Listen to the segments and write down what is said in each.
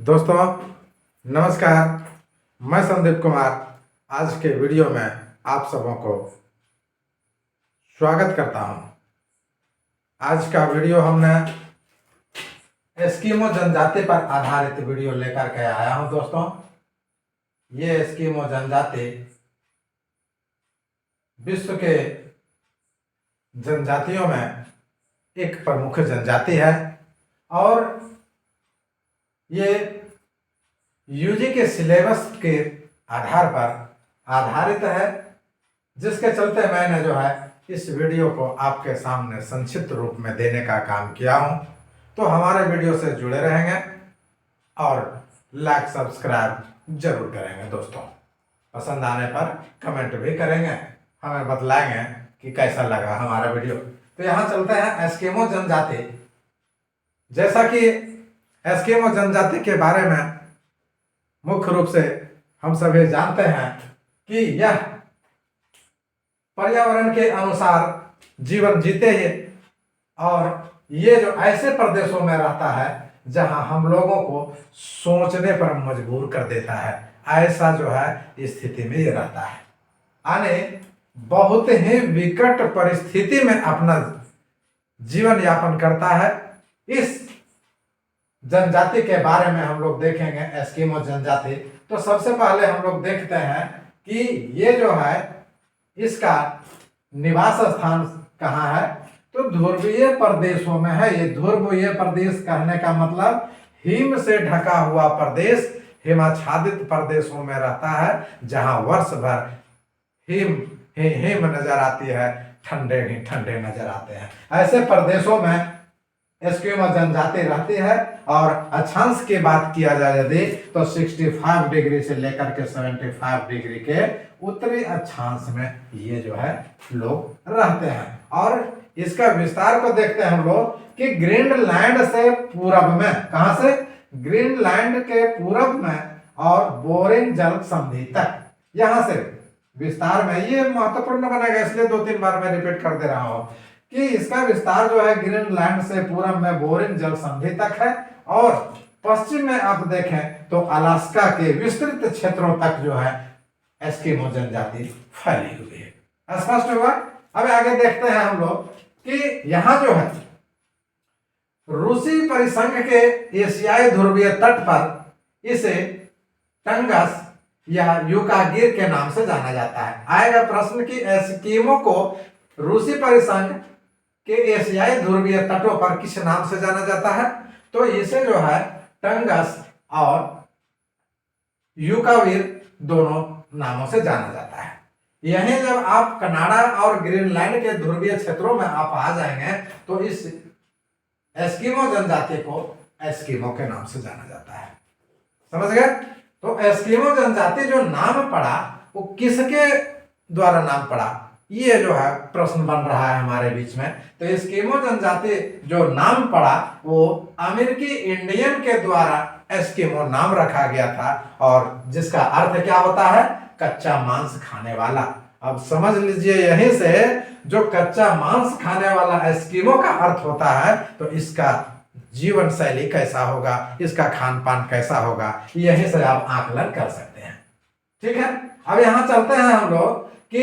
दोस्तों नमस्कार। मैं संदीप कुमार आज के वीडियो में आप सबों को स्वागत करता हूं। आज का वीडियो हमने एस्किमो जनजाति पर आधारित वीडियो लेकर के आया हूं। दोस्तों ये एस्किमो जनजाति विश्व के जनजातियों में एक प्रमुख जनजाति है और ये यूजी के सिलेबस के आधार पर आधारित है, जिसके चलते मैंने जो है इस वीडियो को आपके सामने संक्षिप्त रूप में देने का काम किया हूं। तो हमारे वीडियो से जुड़े रहेंगे और लाइक सब्सक्राइब जरूर करेंगे। दोस्तों पसंद आने पर कमेंट भी करेंगे, हमें बतलाएंगे कि कैसा लगा हमारा वीडियो। तो यहाँ चलते हैं एस्किमो जनजाति। जैसा कि एस्किमो जनजाति के बारे में मुख्य रूप से हम सभी जानते हैं कि यह पर्यावरण के अनुसार जीवन जीते हैं और ये जो ऐसे प्रदेशों में रहता है जहां हम लोगों को सोचने पर मजबूर कर देता है, ऐसा जो है स्थिति में ये रहता है। यानी बहुत ही विकट परिस्थिति में अपना जीवन यापन करता है। इस जनजाति के बारे में हम लोग देखेंगे, एस्किमो जनजाति। तो सबसे पहले हम लोग देखते हैं कि ये जो है इसका निवास स्थान कहाँ है, तो ध्रुवीय प्रदेशों में है। ये ध्रुवीय प्रदेश कहने का मतलब हिम से ढका हुआ प्रदेश, हिमाच्छादित प्रदेशों में रहता है, जहां वर्ष भर हिम नजर आती है, ठंडे ही ठंडे नजर आते हैं। ऐसे प्रदेशों में एस्किमो जनजाति रहती है। और अक्षांश की बात किया जाए यदि तो 65 डिग्री से लेकर के 75 डिग्री के उत्तरी अक्षांश में ये जो है लोग रहते हैं। और इसका विस्तार को देखते हैं हम लोग कि ग्रीनलैंड से पूरब में, कहां से, ग्रीनलैंड के पूरब में और बोरिंग जल संधि तक, यहां से विस्तार में। ये महत्वपूर्ण बनेगा इसलिए 2-3 बार मैं रिपीट कर दे रहा हूं कि इसका विस्तार जो है ग्रीनलैंड से पूरब में बोरिंग जल संधि तक है और पश्चिम में आप देखें तो अलास्का के विस्तृत क्षेत्रों तक जो है एस्किमो जनजाति फैली हुई है। स्पष्ट हुआ। अब आगे देखते हैं हम लोग कि यहां जो है रूसी परिसंघ के एशियाई ध्रुवीय तट पर इसे टंगस या यूकागिर के नाम से जाना जाता है। आएगा प्रश्न कि एस्किमो को रूसी परिसंघ के एशियाई ध्रुवीय तटों पर किस नाम से जाना जाता है, तो इसे जो है टंगस और यूकागिर दोनों नामों से जाना जाता है। यहीं जब आप कनाडा और ग्रीनलैंड के ध्रुवीय क्षेत्रों में आप आ जाएंगे तो इस एस्किमो जनजाति को एस्किमो के नाम से जाना जाता है। समझ गए। तो एस्किमो जनजाति जो नाम पड़ा वो किसके द्वारा नाम पड़ा, ये जो है प्रश्न बन रहा है हमारे बीच में। तो एस्किमो जनजाति जो नाम पड़ा वो अमेरिकी इंडियन के द्वारा एस्किमो नाम रखा गया था और जिसका अर्थ क्या होता है, कच्चा मांस खाने वाला। अब समझ लीजिए यहीं से जो कच्चा मांस खाने वाला एस्किमो का अर्थ होता है तो इसका जीवन शैली कैसा होगा, इसका खान पान कैसा होगा, यहीं से आप आकलन कर सकते हैं। ठीक है। अब यहां चलते हैं हम लोग कि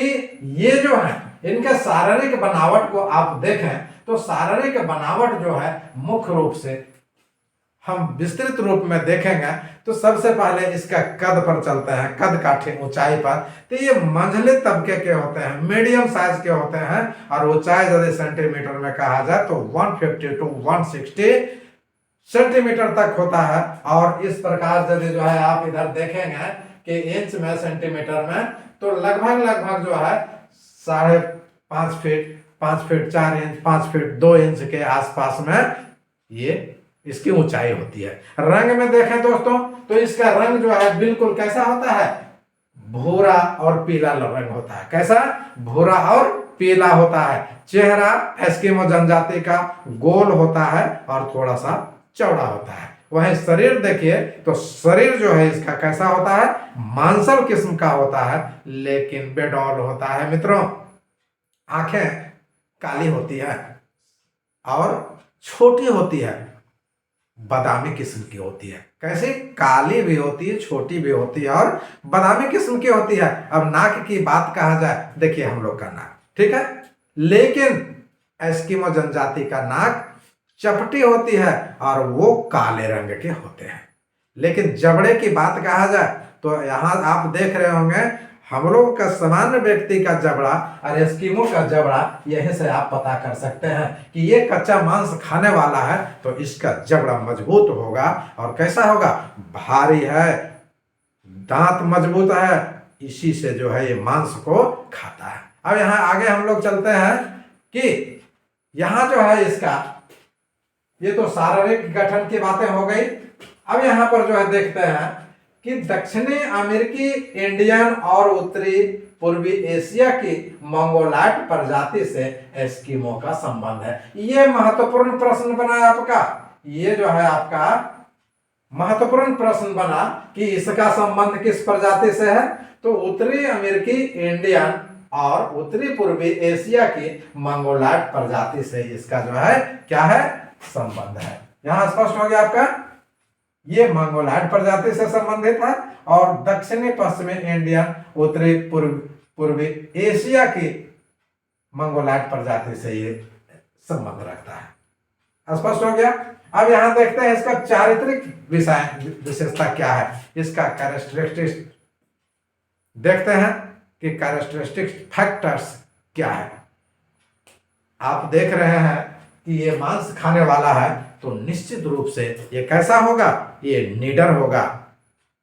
ये जो है इनके शारीरिक बनावट को आप देखें तो शारीरिक बनावट जो है मुख्य रूप से हम विस्तृत रूप में देखेंगे तो सबसे पहले इसका कद पर चलते हैं। कद काठी ऊंचाई पर तो ये मंझले तबके के होते हैं, मीडियम साइज के होते हैं और ऊंचाई यदि सेंटीमीटर में कहा जाए तो 150 to 160 सेंटीमीटर तक होता है। और इस प्रकार यदि जो है आप इधर देखेंगे कि इंच में, सेंटीमीटर में, तो लगभग जो है 5.5 feet, 5 feet 4 inch, 5 feet 2 inch के आसपास में ये इसकी ऊंचाई होती है। रंग में देखें दोस्तों तो इसका रंग जो है बिल्कुल कैसा होता है, भूरा और पीला रंग होता है। कैसा, भूरा और पीला होता है। चेहरा एस्किमो जनजाति का गोल होता है और थोड़ा सा चौड़ा होता है। वहीं शरीर देखिए तो शरीर जो है इसका कैसा होता है, मांसल किस्म का होता है लेकिन बेडौल होता है। मित्रों आंखें काली होती है और छोटी होती है, बादामी किस्म की होती है। कैसे? काली भी होती है, छोटी भी होती है और बादामी किस्म की होती है। अब नाक की बात कहा जाए, देखिए हम लोग का नाक, ठीक है, लेकिन एस्किमो जनजाति का नाक चपटी होती है और वो काले रंग के होते हैं। लेकिन जबड़े की बात कहा जाए तो यहाँ आप देख रहे होंगे हम लोग का सामान्य व्यक्ति का जबड़ा और एस्किमो का जबड़ा, यहीं से आप पता कर सकते हैं कि ये कच्चा मांस खाने वाला है तो इसका जबड़ा मजबूत होगा। और कैसा होगा? भारी है, दांत मजबूत है, इसी से जो है ये मांस को खाता है। अब यहाँ आगे हम लोग चलते हैं कि यहाँ जो है इसका, ये तो शारीरिक गठन की बातें हो गई। अब यहाँ पर जो है देखते हैं कि दक्षिणी अमेरिकी इंडियन और उत्तरी पूर्वी एशिया की मंगोलाइट प्रजाति से एस्किमो का संबंध है। ये महत्वपूर्ण प्रश्न बना आपका, ये जो है आपका महत्वपूर्ण प्रश्न बना कि इसका संबंध किस प्रजाति से है। तो उत्तरी अमेरिकी इंडियन और उत्तरी पूर्वी एशिया की मंगोलाइट प्रजाति से इसका जो है क्या है? संबंध है। यहां स्पष्ट हो गया आपका, ये मंगोलाइट प्रजाति से संबंधित है और दक्षिणी पश्चिमी इंडियन उत्तरी पूर्वी एशिया की मंगोलाइट प्रजाति से ये संबंध रखता है। स्पष्ट हो गया। अब यहां देखते हैं इसका चारित्रिक विशेषता क्या है, इसका कैरेक्टरिस्टिक्स देखते हैं कि कैरेक्टरिस्टिक्स फैक्टर्स क्या है। आप देख रहे हैं कि ये मांस खाने वाला है तो निश्चित रूप से ये कैसा होगा? ये निडर होगा।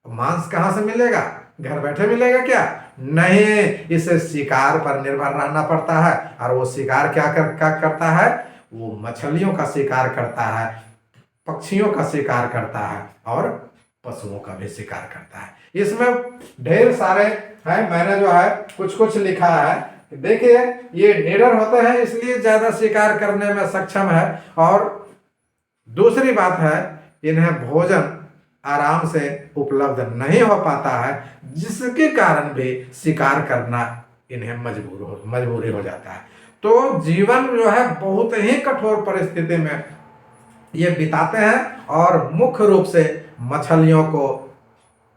मांस कहां से मिलेगा? घर बैठे मिलेगा क्या? नहीं, इसे शिकार पर निर्भर रहना पड़ता है। और वो शिकार क्या करता है? वो मछलियों का शिकार करता है, पक्षियों का शिकार करता है और पशुओं का भी शिकार करता है। इसमें ढेर सारे हैं, मैंने जो है कुछ कुछ लिखा है। देखिए ये निडर होते हैं इसलिए ज्यादा शिकार करने में सक्षम है। और दूसरी बात है, इन्हें भोजन आराम से उपलब्ध नहीं हो पाता है, जिसके कारण भी शिकार करना इन्हें मजबूरी हो जाता है। तो जीवन जो है बहुत ही कठोर परिस्थिति में ये बिताते हैं और मुख्य रूप से मछलियों को,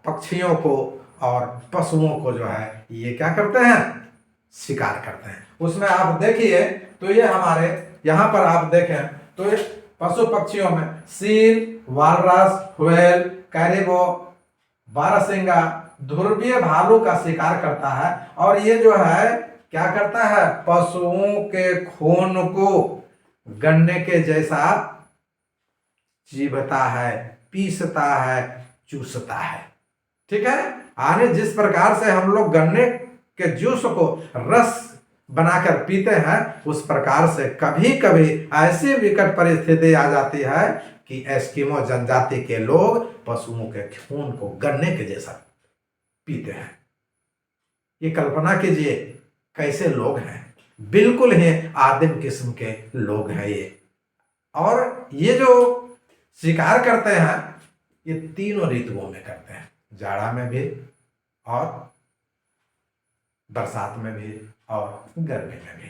पक्षियों को और पशुओं को जो है ये क्या करते हैं? शिकार करते हैं। उसमें आप देखिए तो ये हमारे यहाँ पर आप देखें तो ये पशु पक्षियों में सील, वालरस, व्हेल, कैरिबो, बारहसिंगा, ध्रुवीय भालू का शिकार करता है। और ये जो है क्या करता है? पशुओं के खून को गन्ने के जैसा चीबता है, पीसता है, चूसता है। ठीक है, आने जिस प्रकार से हम लोग गन्ने के जूस को रस बनाकर पीते हैं, उस प्रकार से कभी कभी ऐसी विकट परिस्थिति आ जाती है कि एस्किमो जनजाति के लोग पशुओं के खून को गन्ने के जैसा पीते हैं। ये कल्पना कीजिए कैसे लोग हैं, बिल्कुल ही आदिम किस्म के लोग हैं ये। और ये जो शिकार करते हैं ये तीनों ऋतुओं में करते हैं, जाड़ा में भी और बरसात में भी और गर्मी में भी।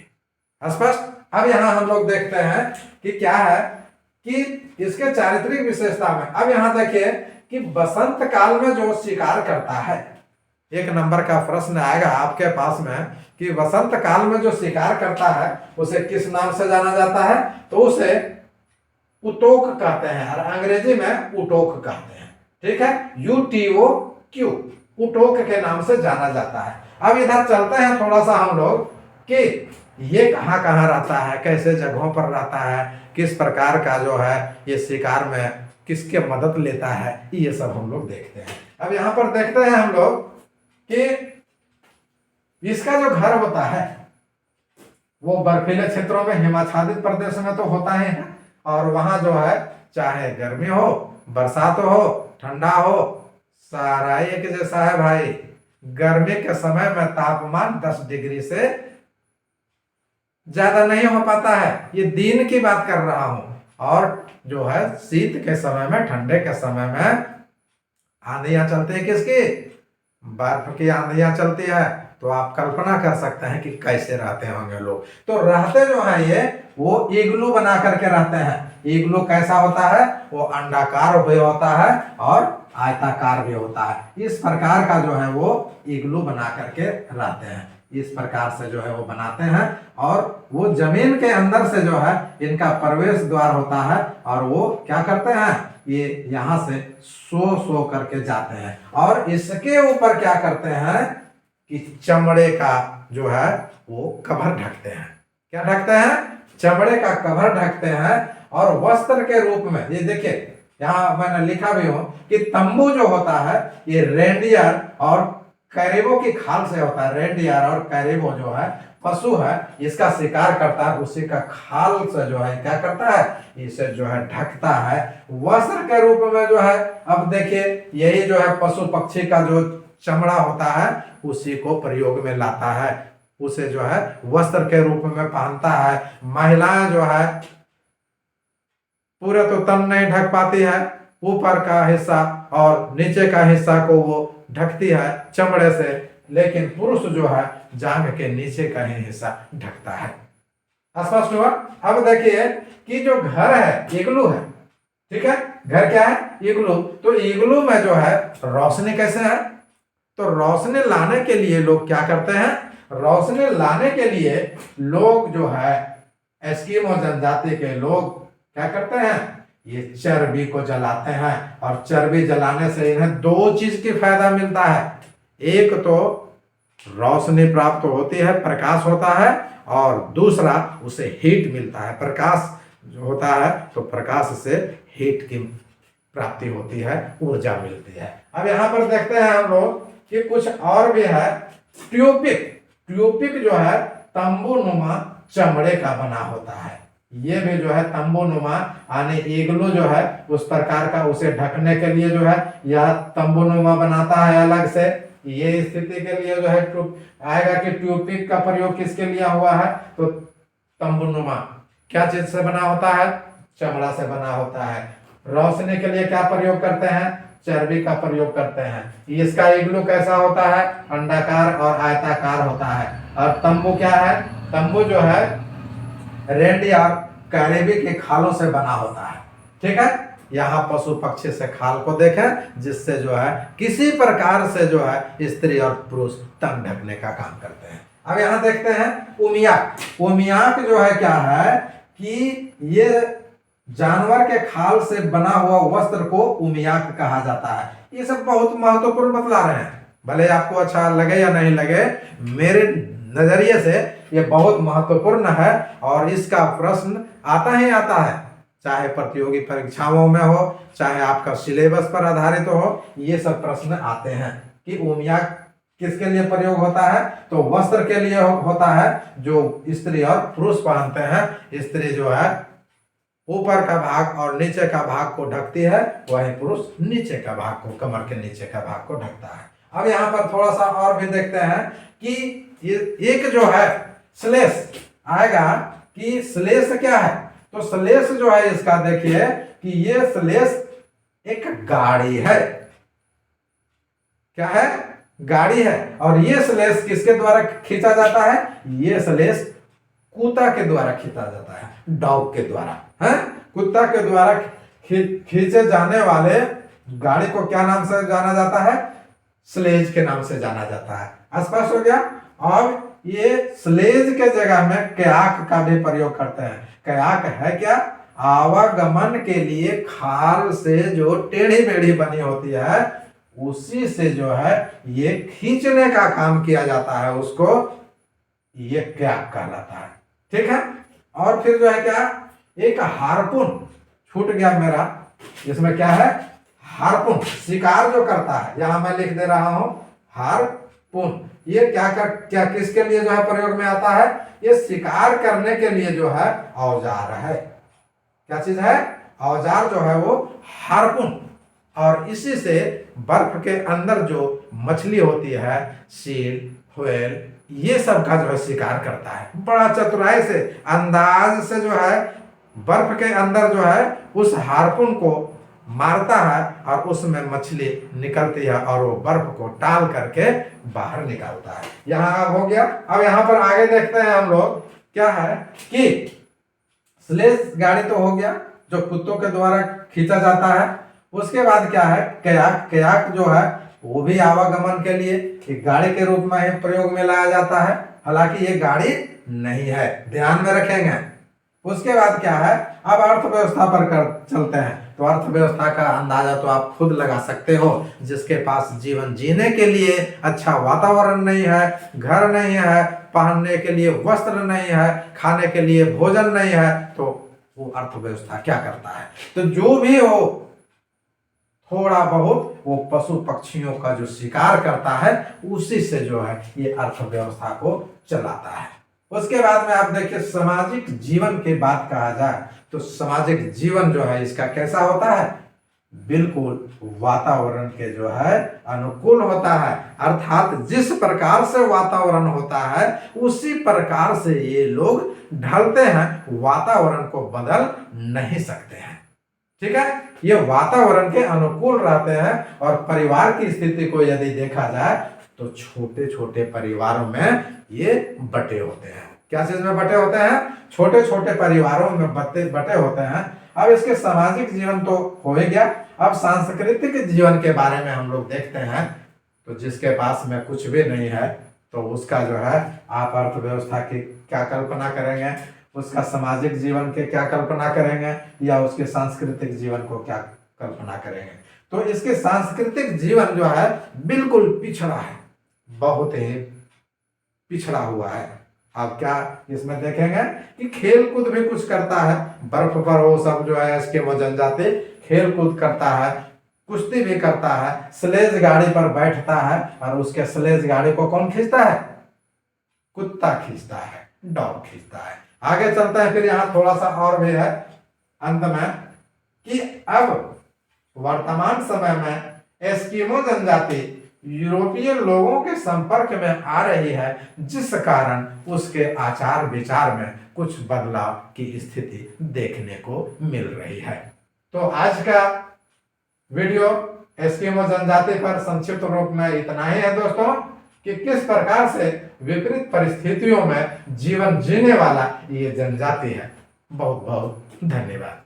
स्पष्ट। अब यहां हम लोग देखते हैं कि क्या है कि इसके चारित्रिक विशेषता में, अब यहां देखिए कि बसंत काल में जो शिकार करता है, एक नंबर का प्रश्न आएगा आपके पास में कि वसंत काल में जो शिकार करता है उसे किस नाम से जाना जाता है? तो उसे उटोक कहते हैं और अंग्रेजी में उटोक कहते हैं। ठीक है, UTOQ, उटोक के नाम से जाना जाता है। अब इधर चलते हैं थोड़ा सा हम लोग कि ये कहाँ कहाँ रहता है, कैसे जगहों पर रहता है, किस प्रकार का जो है ये शिकार में किसके मदद लेता है, ये सब हम लोग देखते हैं। अब यहाँ पर देखते हैं हम लोग कि इसका जो घर होता है वो बर्फीले क्षेत्रों में, हिमाच्छादित प्रदेश में तो होता ही है। और वहां जो है चाहे गर्मी हो, बरसात हो, ठंडा हो, सारा एक जैसा है भाई। गर्मी के समय में तापमान 10 डिग्री से ज्यादा नहीं हो पाता है, ये दिन की बात कर रहा हूं। और जो है शीत के समय में, ठंडे के समय में आंधियां चलती है, किसकी? बर्फ की आंधियां चलती है। तो आप कल्पना कर सकते हैं कि कैसे रहते होंगे लोग। तो रहते जो है ये वो इग्लू बना करके रहते हैं। इग्लू कैसा होता है? वो अंडाकार भी होता है और आयताकार भी होता है। इस प्रकार का जो है वो इग्लू बना करके रहते हैं। इस प्रकार से जो है वो बनाते हैं और वो जमीन के अंदर से जो है इनका प्रवेश द्वार होता है और वो क्या करते हैं, ये यहाँ से सो करके जाते हैं और इसके ऊपर क्या करते हैं कि चमड़े का जो है वो कवर ढकते हैं। क्या ढकते हैं? चमड़े का कवर ढकते हैं और वस्त्र के रूप में, ये देखिए यहाँ मैंने लिखा भी हूं कि तंबू जो होता है ये रेंडियर और कैरेबो की खाल से होता है। रेंडियर और कैरेबो जो है पशु है, इसका शिकार करता है, उसी का खाल से जो है क्या करता है, इसे जो है ढकता है वस्त्र के रूप में जो है। अब देखिए यही जो है पशु पक्षी का जो चमड़ा होता है उसी को प्रयोग में लाता है, उसे जो है वस्त्र के रूप में पहनता है। महिलाएं जो है पूरा तो तन नहीं ढक पाती है, ऊपर का हिस्सा और नीचे का हिस्सा को वो ढकती है चमड़े से, लेकिन पुरुष जो है जांघ के नीचे का ही हिस्सा ढकता है। स्पष्ट हुआ? अब देखिए कि जो घर है इग्लू है, ठीक है, घर क्या है? इग्लू। तो इग्लू में जो है रोशनी कैसे है? तो रोशनी लाने के लिए लोग क्या करते हैं? रोशनी लाने के लिए लोग जो है एस्किमो जनजाति के लोग क्या करते हैं, ये चर्बी को जलाते हैं और चर्बी जलाने से इन्हें दो चीज की फायदा मिलता है। एक तो रोशनी प्राप्त होती है, प्रकाश होता है, और दूसरा उसे हीट मिलता है। प्रकाश जो होता है तो प्रकाश से हीट की प्राप्ति होती है, ऊर्जा मिलती है। अब यहाँ पर देखते हैं हम लोग कि कुछ और भी है। ट्यूपिक, ट्यूपिक जो है तंबू नुमा चमड़े का बना होता है। ये भी जो है तंबू नुमा यानी इग्लू जो है उस प्रकार का, उसे ढकने के लिए जो है यह तंबू नुमा बनाता है अलग से। ये स्थिति के लिए जो है आएगा कि ट्यूपिक का प्रयोग किसके लिए हुआ है, तो तंबू नुमा क्या चीज से बना होता है? चमड़ा से बना होता है। रोशनी के लिए क्या प्रयोग करते हैं? चर्बी का प्रयोग करते हैं। इसका इग्लू कैसा होता है? अंडाकार और आयताकार होता है। और तंबू क्या है? तंबू जो है रेंडियर कैरेबी के खालों से बना होता है। ठीक है, यहाँ पशु पक्षी से खाल को देखें जिससे जो है किसी प्रकार से जो है स्त्री और पुरुष तन ढकने का काम करते हैं। अब यहाँ देखते हैं उमियाक। उमियाक जो है क्या है कि ये जानवर के खाल से बना हुआ वस्त्र को उमियाक कहा जाता है। ये सब बहुत महत्वपूर्ण बतला रहे हैं, भले आपको अच्छा लगे या नहीं लगे, मेरे नजरिए से ये बहुत महत्वपूर्ण है और इसका प्रश्न आता ही आता है, चाहे प्रतियोगी परीक्षाओं में हो, चाहे आपका सिलेबस पर आधारित हो, ये सब प्रश्न आते हैं कि उमियाक किसके लिए प्रयोग होता है? तो वस्त्र के लिए होता है जो स्त्री और पुरुष पहनते हैं। स्त्री जो है ऊपर का भाग और नीचे का भाग को ढकती है, वही पुरुष नीचे का भाग को, कमर के नीचे का भाग को ढकता है। अब यहाँ पर थोड़ा सा और भी देखते हैं कि एक जो है श्लेष आएगा कि श्लेष क्या है? तो श्लेष जो है इसका देखिए कि ये श्लेष एक गाड़ी है। क्या है? गाड़ी है। और ये श्लेष किसके द्वारा खींचा जाता है? ये श्लेष कुत्ता के द्वारा खींचा जाता है, डॉग के द्वारा है। कुत्ता के द्वारा खींचे जाने वाले गाड़ी को क्या नाम से जाना जाता है? स्लेज के नाम से जाना जाता है। स्पष्ट हो गया? और ये स्लेज के जगह में कयाक का भी प्रयोग करते हैं। कयाक है क्या? आवागमन के लिए खाल से जो टेढ़ी मेढ़ी बनी होती है उसी से जो है ये खींचने का काम किया जाता है, उसको ये कयाक कहलाता है। ठीक है, और फिर जो है क्या, एक हारपून छूट गया मेरा, इसमें क्या है? हारपून, शिकार जो करता है, यहां मैं लिख दे रहा हूं हारपून। ये क्या किसके लिए जो है प्रयोग में आता है? ये शिकार करने के लिए जो है औजार है। क्या चीज है? औजार जो है वो हारपून। और इसी से बर्फ के अंदर जो मछली होती है, सील, व्हेल, ये सब का जो है शिकार करता है। बड़ा चतुराई से, अंदाज से जो है बर्फ के अंदर जो है उस हारपून को मारता है और उसमें मछली निकलती है और वो बर्फ को टाल करके बाहर निकालता है। यहाँ हो गया। अब यहाँ पर आगे देखते हैं हम लोग क्या है कि स्लेज गाड़ी तो हो गया जो कुत्तों के द्वारा खींचा जाता है। उसके बाद क्या है, कयाक। कयाक जो है वो भी आवागमन के लिए एक गाड़ी के रूप में ही प्रयोग में लाया जाता है, हालांकि ये गाड़ी नहीं है, ध्यान में रखेंगे। उसके बाद क्या है, अब अर्थव्यवस्था पर चलते हैं। तो अर्थव्यवस्था का अंदाजा तो आप खुद लगा सकते हो। जिसके पास जीवन जीने के लिए अच्छा वातावरण नहीं है, घर नहीं है, पहनने के लिए वस्त्र नहीं है, खाने के लिए भोजन नहीं है, तो वो अर्थव्यवस्था क्या करता है। तो जो भी हो थोड़ा बहुत वो पशु पक्षियों का जो शिकार करता है उसी से जो है ये अर्थव्यवस्था को चलाता है। उसके बाद में आप देखिए सामाजिक जीवन की बात कहा जाए तो सामाजिक जीवन जो है इसका कैसा होता है, बिल्कुल वातावरण के जो है अनुकूल होता है। अर्थात जिस प्रकार से वातावरण होता है उसी प्रकार से ये लोग ढलते हैं, वातावरण को बदल नहीं सकते हैं। ठीक है, ये वातावरण के अनुकूल रहते हैं। और परिवार की स्थिति को यदि देखा जाए तो छोटे छोटे परिवारों में ये बटे होते हैं। क्या चीज में बटे होते हैं, छोटे छोटे परिवारों में बटे होते हैं। अब इसके सामाजिक जीवन तो हो ही गया, अब सांस्कृतिक जीवन के बारे में हम लोग देखते हैं। तो जिसके पास में कुछ भी नहीं है तो उसका जो है आप अर्थव्यवस्था की क्या कल्पना करेंगे, उसका सामाजिक जीवन के क्या कल्पना करेंगे, या उसके सांस्कृतिक जीवन को क्या कल्पना करेंगे। तो इसके सांस्कृतिक जीवन जो है बिल्कुल पिछड़ा है, बहुत ही पिछड़ा हुआ है। आप क्या इसमें देखेंगे कि खेल कूद भी कुछ करता है, बर्फ पर वो सब जो है इसके वो जनजाति खेल कूद करता है, कुश्ती भी करता है, स्लेज गाड़ी पर बैठता है। और उसके स्लेज गाड़ी को कौन खींचता है, कुत्ता खींचता है, डॉग खींचता है। आगे चलते हैं, फिर यहाँ थोड़ा सा और भी है अंत में कि अब वर्तमान समय में एस्किमो जनजाति यूरोपीय लोगों के संपर्क में आ रही है, जिस कारण उसके आचार विचार में कुछ बदलाव की स्थिति देखने को मिल रही है। तो आज का वीडियो एस्किमो जनजाति पर संक्षिप्त रूप में इतना ही है दोस्तों, कि किस प्रकार से विपरीत परिस्थितियों में जीवन जीने वाला ये जनजाति है। बहुत बहुत धन्यवाद।